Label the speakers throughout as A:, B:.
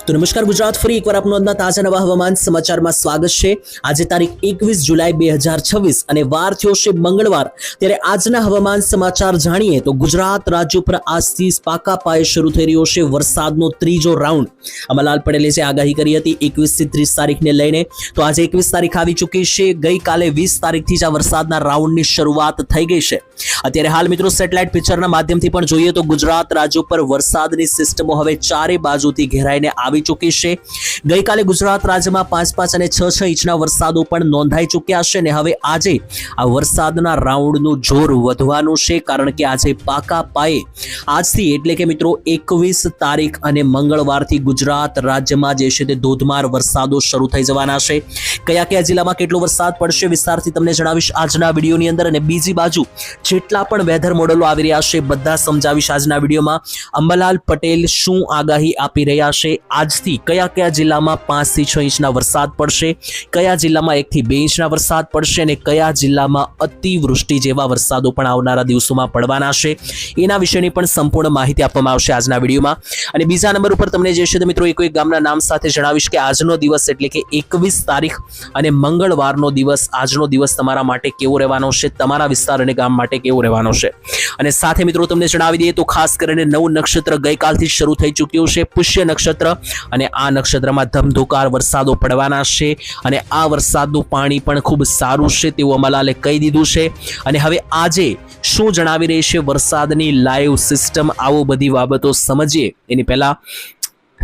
A: તો નમસ્કાર ગુજરાત, ફરી એકવાર આપનું આજના તાજા નવા હવામાન સમાચારમાં સ્વાગત છે। આજે તારીખ 21 જુલાઈ 2026 અને વાર થયો છે મંગળવાર। ત્યારે આજના હવામાન સમાચાર જાણીએ તો ગુજરાત રાજ્ય પર આજથી પાકા પાયે શરૂ થઈ રહ્યો છે વરસાદનો ત્રીજો રાઉન્ડ। અમલાલ પટેલે જે આગાહી કરી હતી 21 થી 30 તારીખને લઈને, તો આજે 21 તારીખ આવી ચૂકી છે। ગઈકાલે 20 તારીખથી જ આ વરસાદના રાઉન્ડની શરૂઆત થઈ ગઈ છે। અત્યારે હાલ મિત્રો સેટેલાઇટ પિક્ચરના માધ્યમથી પણ જોઈએ તો ગુજરાત રાજ્ય પર વરસાદની સિસ્ટમો હવે ચારે બાજુથી ઘેરાઈને આવી ચૂકી છે। ગઈકાલે ગુજરાત રાજ્યમાં 5-5 અને 6-6 ઇંચના વરસાદો પણ નોંધાઈ ચૂક્યા છે અને હવે આજે આ વરસાદના રાઉન્ડનું જોર વધવાનું છે, કારણ કે આજે પાકા પાયે આજથી એટલે કે મિત્રો 21 તારીખ અને મંગળવારથી ગુજરાત રાજ્યમાં જે છે તે ધોધમાર વરસાદો શરૂ થઈ જવાના છે। કયા કયા જિલ્લામાં કેટલો વરસાદ પડશે વિસ્તારથી તમને જણાવીશ આજના વિડીયોની અંદર, અને બીજી બાજુ જેટલા પણ વેધર મોડેલો આવી રહ્યા છે બધા સમજાવીશ આજના વિડીયોમાં। અંબાલાલ પટેલ શું આગાહી આપી રહ્યા છે, આજથી કયા કયા જિલ્લામાં 5 થી 6 ઇંચના વરસાદ પડશે, કયા જિલ્લામાં 1 થી 2 ઇંચના વરસાદ પડશે અને કયા જિલ્લામાં અતિવૃષ્ટિ જેવા વરસાદો પણ આવનારા દિવસોમાં પડવાના છે, એના વિશેની પણ સંપૂર્ણ માહિતી આપવામાં આવશે આજના વિડીયોમાં। અને બીજા નંબર ઉપર તમને જે છે તો મિત્રો એક ગામના નામ સાથે જણાવીશ કે આજનો દિવસ એટલે કે 21 તારીખ અને મંગળવારનો દિવસ, આજનો દિવસ તમારા માટે કેવો રહેવાનો છે, તમારા વિસ્તાર અને ગામ માટે કેવો રહેવાનો છે। અને સાથે મિત્રો તમને જણાવી દઈએ તો ખાસ કરીને નવું નક્ષત્ર ગઈકાલથી શરૂ થઈ ચૂક્યું છે, પુષ્ય નક્ષત્ર, અને આ નક્ષત્રમાં ધમધોકાર વરસાદો પડવાના છે અને આ વરસાદનું પાણી પણ ખૂબ સારું છે તેવું અંબાલાલે કહી દીધું છે। અને હવે આજે શું જણાવી રહી છે વરસાદની લાઈવ સિસ્ટમ, આવો બધી બાબતો સમજીએ એની પહેલા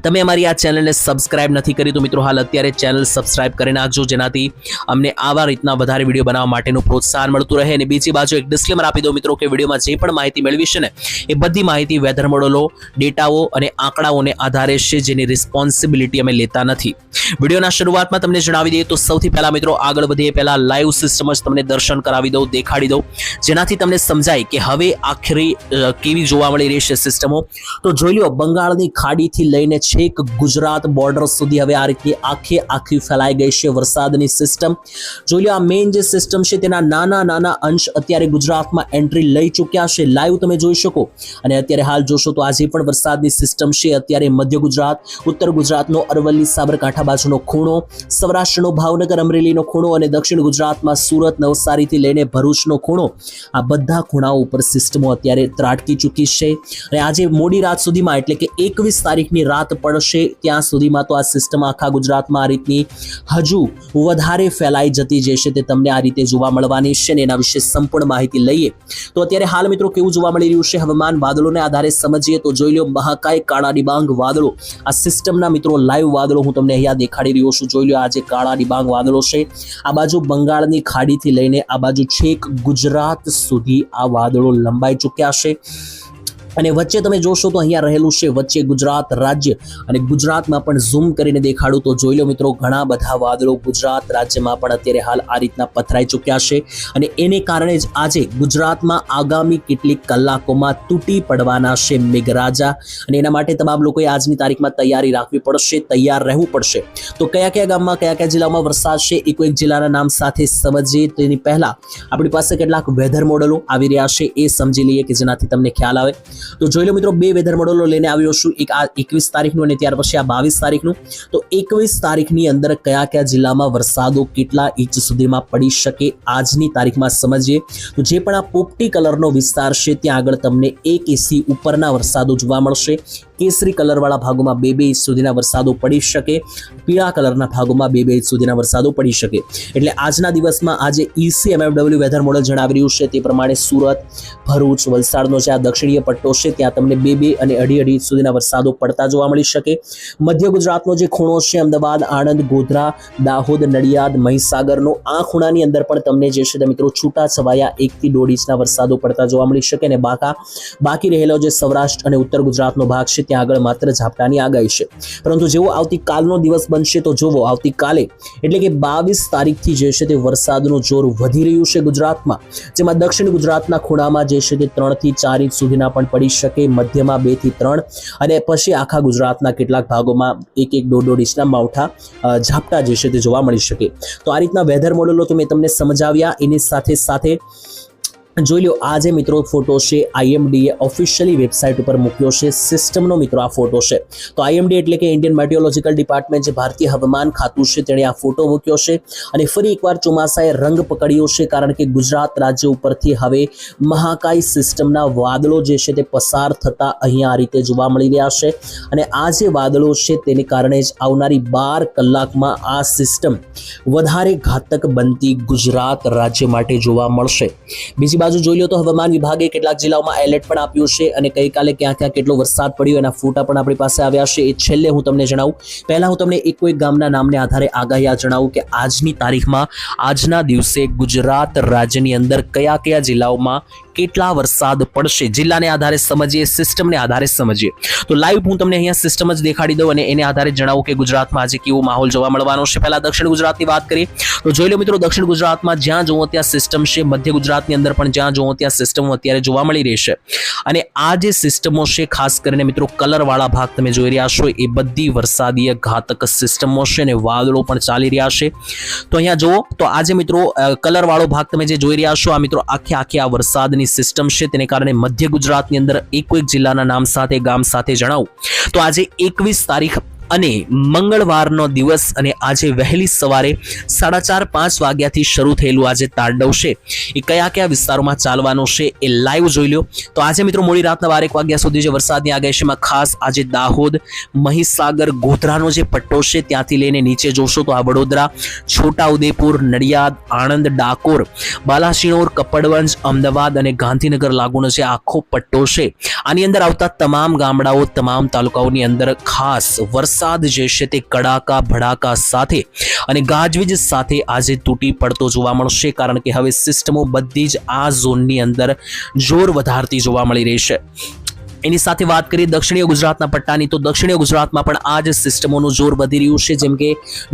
A: તમે અમારી આ ચેનલને સબસ્ક્રાઇબ નથી કરી તો મિત્રો હાલ અત્યારે ચેનલ સબસ્ક્રાઇબ કરી નાખજો, જેનાથી અમને આવા રીતના વધારે વિડીયો બનાવવા માટેનું પ્રોત્સાહન મળતું રહે। અને બીજી બાજુ એક ડિસ્ક્લેમર આપી દો મિત્રો કે વિડીયોમાં જે પણ માહિતી મેળવી છે ને એ બધી માહિતી વેધર મોડેલો, ડેટાઓ અને આંકડાઓને આધારે છે, જેની રિસ્પોન્સિબિલિટી અમે લેતા નથી। વિડીયોના શરૂઆતમાં તમને જણાવી દઈએ તો સૌથી પહેલા મિત્રો આગળ વધીએ પહેલા લાઈવ સિસ્ટમ જ તમને દર્શન કરાવી દઉં, દેખાડી દઉં, જેનાથી તમને સમજાય કે હવે આખરી કેવી જોવા મળી રહી છે સિસ્ટમો। તો જોઈ લો, બંગાળની ખાડીથી લઈને છેક ગુજરાત બોર્ડર સુધી હવે આ રીતની આખી ફેલાઈ ગઈ છે વરસાદની સિસ્ટમ। જોઈ લો, આ મેઇન જે સિસ્ટમ છે તેના નાના અંશ અત્યારે ગુજરાતમાં એન્ટ્રી લઈ ચૂક્યા છે, લાઈવ તમે જોઈ શકો। અને અત્યારે હાલ જોશો તો આજે પણ વરસાદની સિસ્ટમ છે અત્યારે મધ્ય ગુજરાત, ઉત્તર ગુજરાતનો અરવલ્લી સાબરકાંઠા બાજુનો ખૂણો, સૌરાષ્ટ્રનો ભાવનગર અમરેલીનો ખૂણો અને દક્ષિણ ગુજરાતમાં સુરત નવસારીથી લઈને ભરૂચનો ખૂણો, આ બધા ખૂણાઓ ઉપર સિસ્ટમો અત્યારે ત્રાટકી ચૂકી છે। અને આજે મોડી રાત સુધીમાં એટલે કે 21 તારીખની રાત પડશે ત્યાં સુધીમાં તો આ સિસ્ટમ આખા ગુજરાતમાં આ રીતની હજુ વધારે ફેલાઈ જતી જશે, તે તમને આ રીતે જોવા મળવાની છે અને એના વિશે સંપૂર્ણ માહિતી લઈએ તો અત્યારે હાલ મિત્રો કેવું જોવા મળી રહ્યું છે હવામાન વાદળોને આધારે સમજીએ તો જોઈ લો, મહાકાય કાળા ડિબાંગ વાદળો, આ સિસ્ટમના મિત્રો લાઈવ વાદળો હું તમને અહીંયા દેખાડી રહ્યો છું। જોઈ લો, આ જે કાળા ડિબાંગ વાદળો છે, આ બાજુ બંગાળની ખાડીથી લઈને આ બાજુ છેક ગુજરાત સુધી આ વાદળો લંબાઈ ચૂક્યા છે। અને વચ્ચે તમે જોશો તો અહીંયા રહેલું છે વચ્ચે ગુજરાત રાજ્ય, અને ગુજરાતમાં પણ ઝૂમ કરીને દેખાડું તો જોઈ લો મિત્રો, ઘણા બધા વાદળો ગુજરાત રાજ્યમાં પણ અત્યારે હાલ આ રીતના પથરાઈ ચૂક્યા છે અને એને કારણે જ આજે ગુજરાતમાં આગામી કેટલીક કલાકોમાં તૂટી પડવાના છે મેઘરાજા। અને એના માટે તમામ લોકોએ આજની તારીખમાં તૈયારી રાખવી પડશે, તૈયાર રહેવું પડશે। તો કયા કયા ગામમાં કયા કયા જિલ્લામાં વરસાદ છે એક જિલ્લાના નામ સાથે સમજીએ તેની પહેલા આપણી પાસે કેટલાક વેધર મોડેલો આવી રહ્યા છે એ સમજી લઈએ કે જેનાથી તમને ખ્યાલ આવે। તો જોઈ લો મિત્રો, બે વેધર મોડેલો લઈને આવ્યો છું, એક આ 21 તારીખનું અને ત્યાર પછી આ 22 તારીખનું। તો 21 તારીખની અંદર કયા કયા જિલ્લામાં વરસાદો કેટલા ઇંચ સુધીમાં પડી શકે આજની તારીખમાં સમજીએ તો જે પણ આ પોપટી કલરનો વિસ્તાર છે ત્યાં આગળ તમને 1 ઇંચથી ઉપરના વરસાદો જોવા મળશે। કેસરી કલરવાળા ભાગોમાં 2 ઇંચ સુધીના વરસાદો પડી શકે, પીળા કલરના ભાગોમાં 2 ઇંચ સુધીના વરસાદો પડી શકે। એટલે આજના દિવસમાં આજે ECMFW વેધર મોડેલ જણાવી રહ્યું છે તે પ્રમાણે સુરત, ભરૂચ, વલસાડનો જે આ દક્ષિણીય પટ્ટો છે ત્યાં તમને 2 અને 2.5 ઇંચ સુધીના વરસાદો પડતા જોવા મળી શકે। મધ્ય ગુજરાતનો જે ખૂણો છે અમદાવાદ, આણંદ, ગોધરા, દાહોદ, નડિયાદ, મહીસાગરનો આ ખૂણાની અંદર પણ તમને જે છે મિત્રો છૂટા છવાયા 1 થી 1.5 ઇંચના વરસાદો પડતા જોવા મળી શકે। અને બાકી રહેલો જે સૌરાષ્ટ્ર અને ઉત્તર ગુજરાતનો ભાગ છે ત્યાં આગળ માત્ર ઝાપટાની આગાહી છે। પરંતુ જેવો આવતીકાલનો દિવસ બનશે તો જોવો, આવતીકાલે એટલે કે 22 તારીખથી જે છે તે વરસાદનું જોર વધી રહ્યું છે ગુજરાતમાં, જેમાં દક્ષિણ ગુજરાતના ખૂણામાં જે છે તે 3 થી 4 ઇંચ સુધીના પણ પડી શકે, મધ્યમાં 2 થી 3 અને પછી આખા ગુજરાતના કેટલાક ભાગોમાં 1-1.5 ઇંચના માવઠા ઝાપટા જે છે તે જોવા મળી શકે। તો આ રીતના વેધર મોડેલો તો મેં તમને સમજાવ્યા, એની સાથે જોઈ લો આ જે મિત્રો ફોટો છે આઈએમડીએ ઓફિશિયલી વેબસાઇટ ઉપર મૂક્યો છે સિસ્ટમનો મિત્રો આ ફોટો છે. તો આઈએમડી એટલે કે ઇન્ડિયન મેટિયોલોજીકલ ડિપાર્ટમેન્ટ જે ભારતીય હવામાન ખાતું છે તેણે આ ફોટો મૂક્યો છે અને ફરી એકવાર ચોમાસાએ રંગ પકડ્યો છે કારણ કે ગુજરાત રાજ્ય ઉપરથી હવે મહાકાય સિસ્ટમના વાદળો જે છે તે પસાર થતા અહીંયા આ રીતે જોવા મળી રહ્યા છે અને આ જે વાદળો છે તેને કારણે જ આવનારી 12 કલાકમાં આ સિસ્ટમ વધારે ઘાતક બનતી ગુજરાત રાજ્ય માટે જોવા મળશે. બીજી બાજુ જોઈ લો તો હવામાન વિભાગે કેટલાક જિલ્લાઓમાં એલર્ટ પણ આપ્યું છે અને ગઈકાલે ક્યાં ક્યાં કેટલો વરસાદ પડ્યો એના ફોટા પણ આપણી પાસે આવ્યા છે. એ છેલ્લે હું તમને જણાવું, પહેલા હું તમને એક ગામના નામને આધારે આગાહી જણાવું કે આજની તારીખમાં આજના દિવસે ગુજરાત રાજ્યની અંદર કયા કયા જિલ્લાઓમાં કેટલા વરસાદ પડશે. જિલ્લાને આધારે સમજીએ, સિસ્ટમને આધારે સમજીએ. તો લાઈવ હું તમને અહીંયા સિસ્ટમ જ દેખાડી દઉં અને એને આધારે જણાવું કે ગુજરાતમાં આજે કેવો માહોલ જોવા મળવાનો છે. પહેલા દક્ષિણ ગુજરાતની વાત કરીએ તો જોઈ લો મિત્રો, દક્ષિણ ગુજરાતમાં જ્યાં જુઓ ત્યાં સિસ્ટમ છે. મધ્ય ગુજરાતની અંદર પણ જ્યાં જુઓ ત્યાં સિસ્ટમો અત્યારે જોવા મળી રહી છે અને આ જે સિસ્ટમો છે ખાસ કરીને મિત્રો કલરવાળા ભાગ તમે જોઈ રહ્યા છો એ બધી વરસાદીય ઘાતક સિસ્ટમો છે અને વાદળો પણ ચાલી રહ્યા છે. તો અહીંયા જુઓ તો આજે મિત્રો કલરવાળો ભાગ તમે જે જોઈ રહ્યા છો આ મિત્રો આખી આ વરસાદની સિસ્ટમ છે. તેને કારણે મધ્ય ગુજરાતની અંદર એક જિલ્લાના નામ સાથે ગામ સાથે જણાવું તો આજે 21 તારીખ અને મંગળવારનો દિવસ અને આજે વહેલી સવારે 4:30-5 વાગ્યાથી શરૂ થયેલું આજે તાંડવ છે એ કયા કયા વિસ્તારોમાં ચાલવાનું છે એ લાઈવ જોઈ લો. તો આજે મિત્રો મોડી રાતના 12 વાગ્યા સુધી જે વરસાદની આગાહી છે એમાં ખાસ આજે દાહોદ, મહીસાગર, ગોધરાનો જે પટ્ટો છે ત્યાંથી લઈને નીચે જોશો તો આ વડોદરા, છોટાઉદેપુર, નડિયાદ, આણંદ, ડાકોર, બાલાસિનોર, કપડવંજ, અમદાવાદ અને ગાંધીનગર લાગુનો જે આખો પટ્ટો છે આની અંદર આવતા તમામ ગામડાઓ, તમામ તાલુકાઓની અંદર ખાસ વરસાદ જે છે તે કડાકા ભડાકા સાથે અને ગાજવીજ સાથે આજે તૂટી પડતો જોવા મળશે કારણ કે હવે સિસ્ટમો બધી જ આ ઝોનની અંદર જોર વધારતી જોવા મળી રહી છે. એની સાથે વાત કરીએ દક્ષિણીય ગુજરાતના પટ્ટાની તો દક્ષિણીય ગુજરાતમાં પણ આ જ સિસ્ટમોનું જોર વધી રહ્યું છે. જેમ કે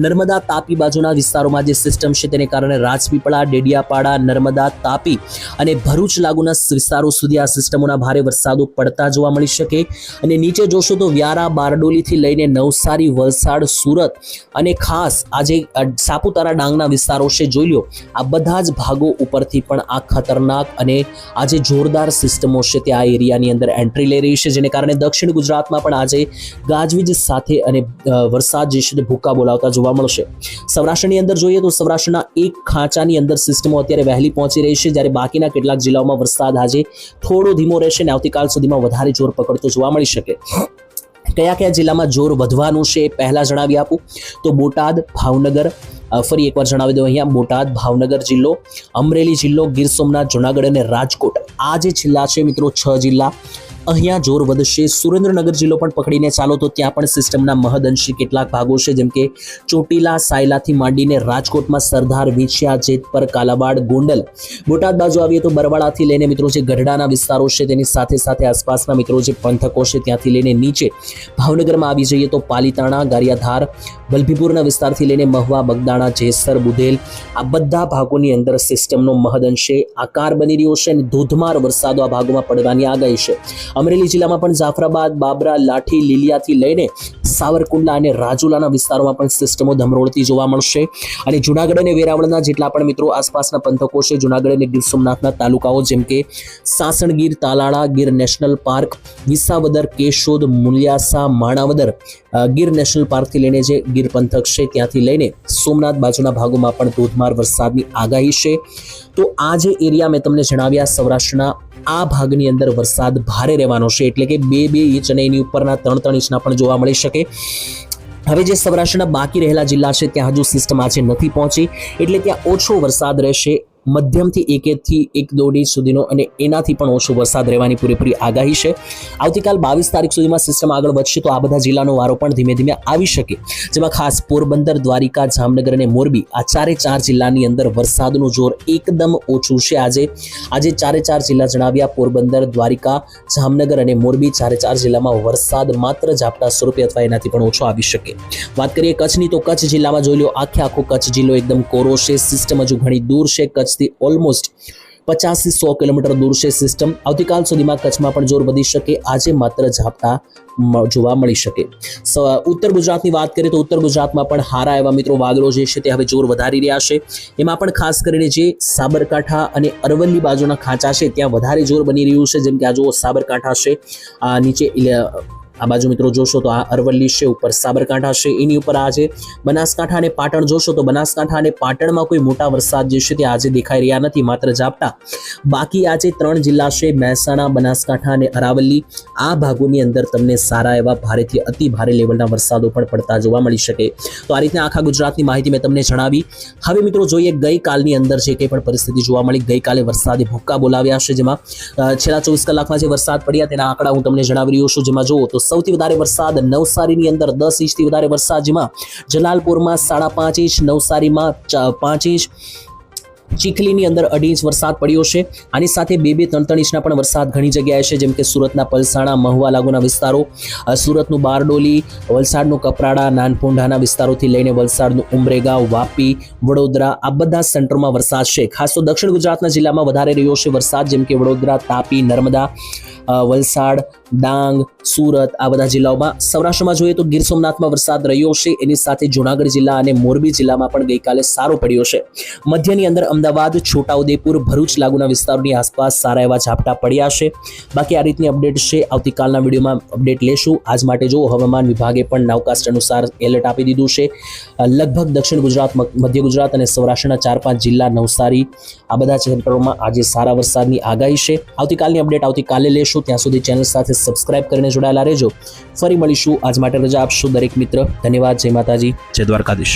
A: નર્મદા તાપી બાજુના વિસ્તારોમાં જે સિસ્ટમ છે તેને કારણે રાજપીપળા, ડેડિયાપાડા, નર્મદા, તાપી અને ભરૂચ લાગુના વિસ્તારો સુધી આ સિસ્ટમોના ભારે વરસાદો પડતા જોવા મળી શકે અને નીચે જોશો તો વ્યારા, બારડોલીથી લઈને નવસારી, વલસાડ, સુરત અને ખાસ આજે સાપુતારા, ડાંગના વિસ્તારો છે જોઈ લો આ બધા જ ભાગો ઉપરથી પણ આ ખતરનાક અને આજે જોરદાર સિસ્ટમો છે તે આ એરિયાની અંદર એન્ટ્રી લઈ રહી છે જેને કારણે દક્ષિણ ગુજરાતમાં પણ આજે ગાજવીજ સાથે અને વરસાદ જે છે ભૂકા બોલાવતા જોવા મળશે. સૌરાષ્ટ્રની અંદર જોઈએ તો સૌરાષ્ટ્રના એક ખાંચાની અંદર સિસ્ટમો અત્યારે વહેલી પહોંચી રહી છે જ્યારે બાકીના કેટલાક જિલ્લાઓમાં વરસાદ આજે થોડો ધીમો રહેશે અને આવતીકાલ સુધીમાં વધારે જોર પકડતો જોવા મળી શકે. કયા કયા જિલ્લામાં જોર વધવાનું છે એ પહેલા જણાવી આપું તો બોટાદ, ભાવનગર, ફરી એકવાર જણાવી દઉં અહીંયા બોટાદ, ભાવનગર જિલ્લો, અમરેલી જિલ્લો, ગીર સોમનાથ, જુનાગઢ અને રાજકોટ આ જે જિલ્લા છે મિત્રો 6 જિલ્લા અહીંયા જોર વધશે. સુરેન્દ્રનગર જિલ્લો પણ પકડીને ચાલો તો ત્યાં પણ સિસ્ટમના મહદઅંશી કેટલાક ભાગો છે જેમ કે ચોટીલા, સાયલાથી માંડીને રાજકોટમાં સરદાર, વિછિયા, જેતપર, કાલાવાડ, ગોંડલ. બોટાદ બાજુ આવીએ તો બરવાળાથી લઈને મિત્રો જે ગઢડાના વિસ્તારો છે તેની સાથે સાથે આસપાસના મિત્રો જે પંથકો છે ત્યાંથી લઈને નીચે ભાવનગરમાં આવી જઈએ તો પાલીતાણા, ગારિયાધાર, વલભીપુરના વિસ્તારથી લઈને મહુવા, બગદાણા, જેસર, બુધેલ આ બધા ભાગોની અંદર સિસ્ટમનો મહદઅંશે આકાર બની રહ્યો છે અને ધોધમાર વરસાદો આ ભાગોમાં પડવાની આગાહી છે. અમરેલી જિલ્લામાં પણ જાફરાબાદ, બાબરા, લાઠી, લીલિયાથી લઈને સાવરકુંડલા અને રાજુલાના વિસ્તારોમાં પણ સિસ્ટમો ધમરોળતી જોવા મળશે અને જુનાગઢ અને વેરાવળના જેટલા પણ મિત્રો આસપાસના પંથકો છે, જુનાગઢ અને ગીર સોમનાથના તાલુકાઓ જેમ કે Sasan Gir, Talala, Gir national park, Visavadar, Keshod, Muliyasa, Manavadar, Gir national પાર્કથી લઈને જે ગીર પંથક છે ત્યાંથી લઈને સોમનાથ બાજુના ભાગોમાં પણ ધોધમાર વરસાદની આગાહી છે. તો આ જે એરિયા મેં તમને જણાવ્યા સૌરાષ્ટ્રના આ ભાગની અંદર વરસાદ ભારે રહેવાનો છે એટલે કે 2 ઇંચ અને એની ઉપરના 3 ઇંચના પણ જોવા મળી શકે. હવે જે સૌરાષ્ટ્રના બાકી રહેલા જિલ્લા છે ત્યાં હજુ સિસ્ટમ આજે નથી પહોંચી એટલે ત્યાં ઓછો વરસાદ રહેશે. મધ્યમથી 1 થી 1.5 ઇંચ સુધીનો અને એનાથી પણ ઓછો વરસાદ રહેવાની પૂરેપૂરી આગાહી છે. આવતીકાલ 22 તારીખ સુધીમાં સિસ્ટમ આગળ વધશે તો આ બધા જિલ્લાનો વારો પણ ધીમે ધીમે આવી શકે જેમાં ખાસ પોરબંદર, દ્વારિકા, જામનગર અને મોરબી આ 4 જિલ્લાની અંદર વરસાદનું જોર એકદમ ઓછું છે. આજે 4 જિલ્લા જણાવ્યા પોરબંદર, દ્વારિકા, જામનગર અને મોરબી 4 જિલ્લામાં વરસાદ માત્ર ઝાપટા સ્વરૂપે અથવા એનાથી પણ ઓછો આવી શકે. વાત કરીએ કચ્છની તો કચ્છ જિલ્લામાં જોઈ લો આખો કચ્છ જિલ્લો એકદમ કોરો છે. સિસ્ટમ હજુ ઘણી દૂર છે. કચ્છથી ઓલમોસ્ટ 50 થી 100 કિલોમીટર દૂર છે સિસ્ટમ. આવતીકાલ સુધીમાં કચ્છમાં પણ જોર વધી શકે. આજે માત્ર ઝાપટા જોવા મળી શકે. ઉત્તર ગુજરાતની વાત કરીએ તો ઉત્તર ગુજરાતમાં પણ હારા એવા મિત્રો વાદળો જે છે તે હવે જોર વધારી રહ્યા છે. એમાં પણ ખાસ કરીને જે સાબરકાંઠા અને અરવલ્લી બાજુના ખાંચા છે ત્યાં વધારે જોર બની રહ્યું છે. જેમ કે આ જો સાબરકાંઠા છે, આ નીચે આ બાજુ મિત્રો જોશો તો આ અરવલ્લી છે, ઉપર સાબરકાંઠા છે, એની ઉપર આજે બનાસકાંઠા અને પાટણ જોશો તો બનાસકાંઠા અને પાટણમાં કોઈ મોટા વરસાદ જે છે તે આજે દેખાઈ રહ્યા નથી, માત્ર ઝાપટા. બાકી આજે 3 જિલ્લા છે, મહેસાણા, બનાસકાંઠા અને અરાવલી. આ ભાગોની અંદર તમને સારા એવા ભારેથી અતિ ભારે લેવલના વરસાદો પણ પડતા જોવા મળી શકે. તો આ રીતના આખા ગુજરાતની માહિતી મેં તમને જણાવી. હવે મિત્રો જોઈએ ગઈકાલની અંદર જે કંઈ પણ પરિસ્થિતિ જોવા મળી. ગઈકાલે વરસાદે ભૂક્કા બોલાવ્યા છે, જેમાં છેલ્લા 24 કલાકમાં જે વરસાદ પડ્યા તેના આંકડા હું તમને જણાવી રહ્યો છું. જેમાં જુઓ તો સૌથી વધારે વરસાદ નવસારીની અંદર 10 ઇંચથી વધારે વરસાદ, જેમાં જલાલપુરમાં 5.5 ઇંચ, નવસારીમાં 5 ઇંચ, ચીખલીની અંદર 2.5 ઇંચ વરસાદ પડ્યો છે. આની સાથે 2-3 ઇંચના પણ વરસાદ ઘણી જગ્યાએ છે, જેમ કે સુરતના પલસાણા, મહુવા લાગુના વિસ્તારો, સુરતનું બારડોલી, વલસાડનું કપરાડા, નાનપોંઢાના વિસ્તારોથી લઈને વલસાડનું ઉમરેગાંવ, વાપી, વડોદરા, આ બધા સેન્ટરમાં વરસાદ છે. ખાસ તો દક્ષિણ ગુજરાતના જિલ્લામાં વધારે રહ્યો છે વરસાદ, જેમ કે વડોદરા, તાપી, નર્મદા, વલસાડ, ડાંગ, સુરત, આ બધા જિલ્લાઓમાં. સૌરાષ્ટ્રમાં જોઈએ તો ગીર સોમનાથમાં વરસાદ રહ્યો છે. એની સાથે જૂનાગઢ જિલ્લા અને મોરબી જિલ્લામાં પણ ગઈકાલે સારો પડ્યો છે. મધ્યની અંદર અમદાવાદ, છોટાઉદેપુર, ભરૂચ લાગુના વિસ્તારોની આસપાસ સારા એવા ઝાપટા પડ્યા છે. બાકી આ રીતની અપડેટ છે. આવતીકાલના વિડીયોમાં અપડેટ લેશું. આજ માટે જો હવામાન વિભાગે પણ નાવકાસ્ટ અનુસાર એલર્ટ આપી દીધું છે. લગભગ દક્ષિણ ગુજરાત, મધ્ય ગુજરાત અને સૌરાષ્ટ્રના 4-5 જિલ્લા, નવસારી, આ બધા સેન્ટરોમાં આજે સારા વરસાદની આગાહી છે. આવતીકાલની અપડેટ આવતીકાલે લેશું. ત્યાં સુધી ચેનલ સાથે સબસ્ક્રાઇબ કરીને જોડાયેલા રહેજો. ફરી મળીશું. આજ માટે રજા આપશું દરેક મિત્ર. ધન્યવાદ. જય માતાજી, જય દ્વારકાધીશ.